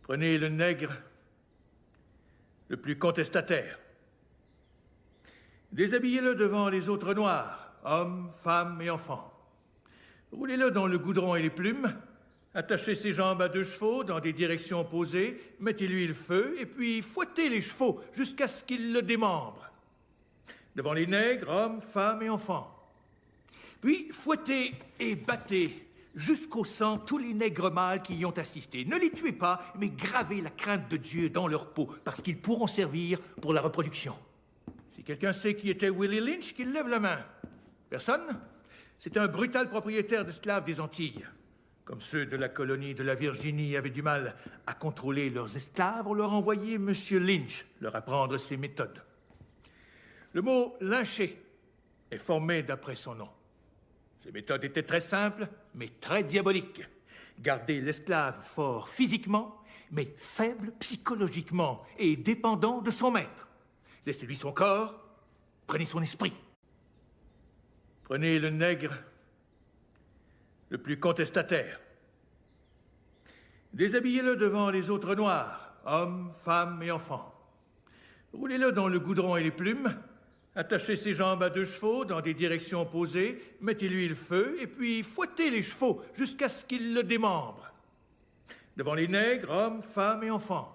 Prenez le nègre le plus contestataire. Déshabillez-le devant les autres noirs, hommes, femmes et enfants. Roulez-le dans le goudron et les plumes, attachez ses jambes à 2 chevaux dans des directions opposées, mettez-lui le feu et puis fouettez les chevaux jusqu'à ce qu'ils le démembrent. Devant les nègres, hommes, femmes et enfants. Puis fouettez et battez jusqu'au sang tous les nègres mâles qui y ont assisté. Ne les tuez pas, mais gravez la crainte de Dieu dans leur peau, parce qu'ils pourront servir pour la reproduction. Si quelqu'un sait qui était Willie Lynch, qu'il lève la main. Personne? C'est un brutal propriétaire d'esclaves des Antilles. Comme ceux de la colonie de la Virginie avaient du mal à contrôler leurs esclaves, on leur envoyait M. Lynch leur apprendre ses méthodes. Le mot « lyncher » est formé d'après son nom. Ses méthodes étaient très simples, mais très diaboliques. Garder l'esclave fort physiquement, mais faible psychologiquement et dépendant de son maître. Laissez-lui son corps, prenez son esprit. Prenez le nègre le plus contestataire. Déshabillez-le devant les autres noirs, hommes, femmes et enfants. Roulez-le dans le goudron et les plumes, attachez ses jambes à 2 chevaux dans des directions opposées, mettez-lui le feu et puis fouettez les chevaux jusqu'à ce qu'ils le démembrent. Devant les nègres, hommes, femmes et enfants.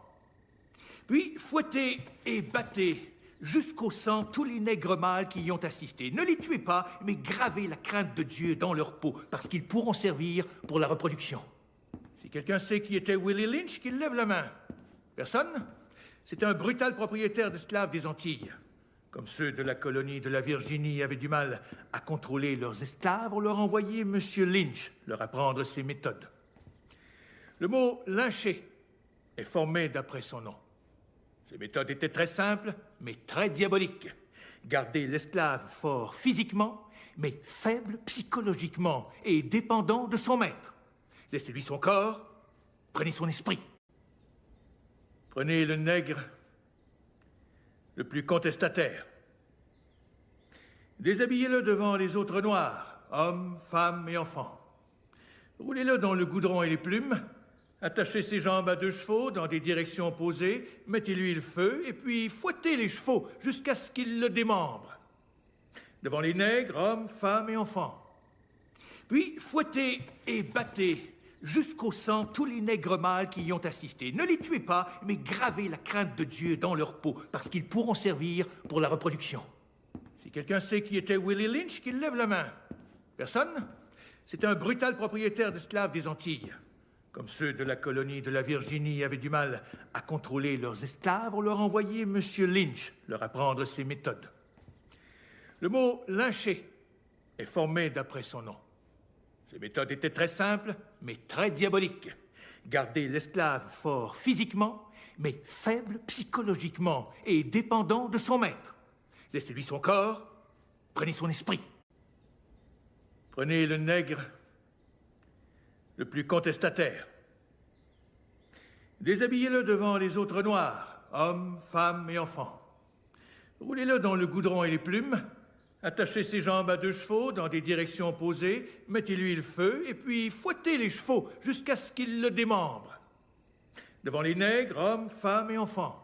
Puis fouettez et battez jusqu'au sang tous les nègres mâles qui y ont assisté. Ne les tuez pas, mais gravez la crainte de Dieu dans leur peau, parce qu'ils pourront servir pour la reproduction. Si quelqu'un sait qui était Willie Lynch, qu'il lève la main. Personne? C'est un brutal propriétaire d'esclaves des Antilles. Comme ceux de la colonie de la Virginie avaient du mal à contrôler leurs esclaves, on leur envoyait M. Lynch leur apprendre ses méthodes. Le mot « lyncher » est formé d'après son nom. Ses méthodes étaient très simples, mais très diaboliques. Garder l'esclave fort physiquement, mais faible psychologiquement et dépendant de son maître. Laissez-lui son corps, prenez son esprit. Prenez le nègre le plus contestataire. Déshabillez-le devant les autres noirs, hommes, femmes et enfants. Roulez-le dans le goudron et les plumes, attachez ses jambes à 2 chevaux dans des directions opposées, mettez-lui le feu et puis fouettez les chevaux jusqu'à ce qu'ils le démembrent. Devant les nègres, hommes, femmes et enfants. Puis fouettez et battez jusqu'au sang tous les nègres mâles qui y ont assisté. Ne les tuez pas, mais gravez la crainte de Dieu dans leur peau, parce qu'ils pourront servir pour la reproduction. Si quelqu'un sait qui était Willie Lynch, qu'il lève la main. Personne? C'est un brutal propriétaire d'esclaves des Antilles. Comme ceux de la colonie de la Virginie avaient du mal à contrôler leurs esclaves, on leur envoyait M. Lynch leur apprendre ses méthodes. Le mot « lyncher » est formé d'après son nom. Ses méthodes étaient très simples, mais très diaboliques. Garder l'esclave fort physiquement, mais faible psychologiquement et dépendant de son maître. Laissez-lui son corps, prenez son esprit. Prenez le nègre le plus contestataire. Déshabillez-le devant les autres noirs, hommes, femmes et enfants. Roulez-le dans le goudron et les plumes, attachez ses jambes à 2 chevaux dans des directions opposées, mettez-lui le feu et puis fouettez les chevaux jusqu'à ce qu'ils le démembrent. Devant les nègres, hommes, femmes et enfants.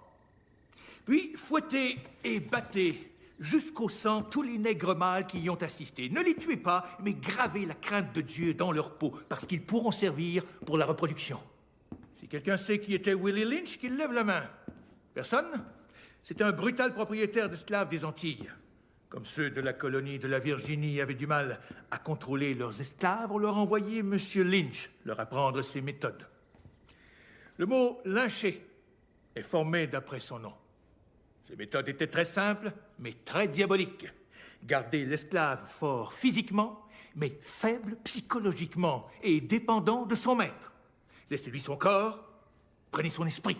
Puis fouettez et battez jusqu'au sang tous les nègres mâles qui y ont assisté. Ne les tuez pas, mais gravez la crainte de Dieu dans leur peau, parce qu'ils pourront servir pour la reproduction. Si quelqu'un sait qui était Willie Lynch, qu'il lève la main. Personne? C'est un brutal propriétaire d'esclaves des Antilles. Comme ceux de la colonie de la Virginie avaient du mal à contrôler leurs esclaves, on leur envoyait M. Lynch leur apprendre ses méthodes. Le mot « lyncher » est formé d'après son nom. Ses méthodes étaient très simples, mais très diaboliques. Garder l'esclave fort physiquement, mais faible psychologiquement et dépendant de son maître. Laissez-lui son corps, prenez son esprit.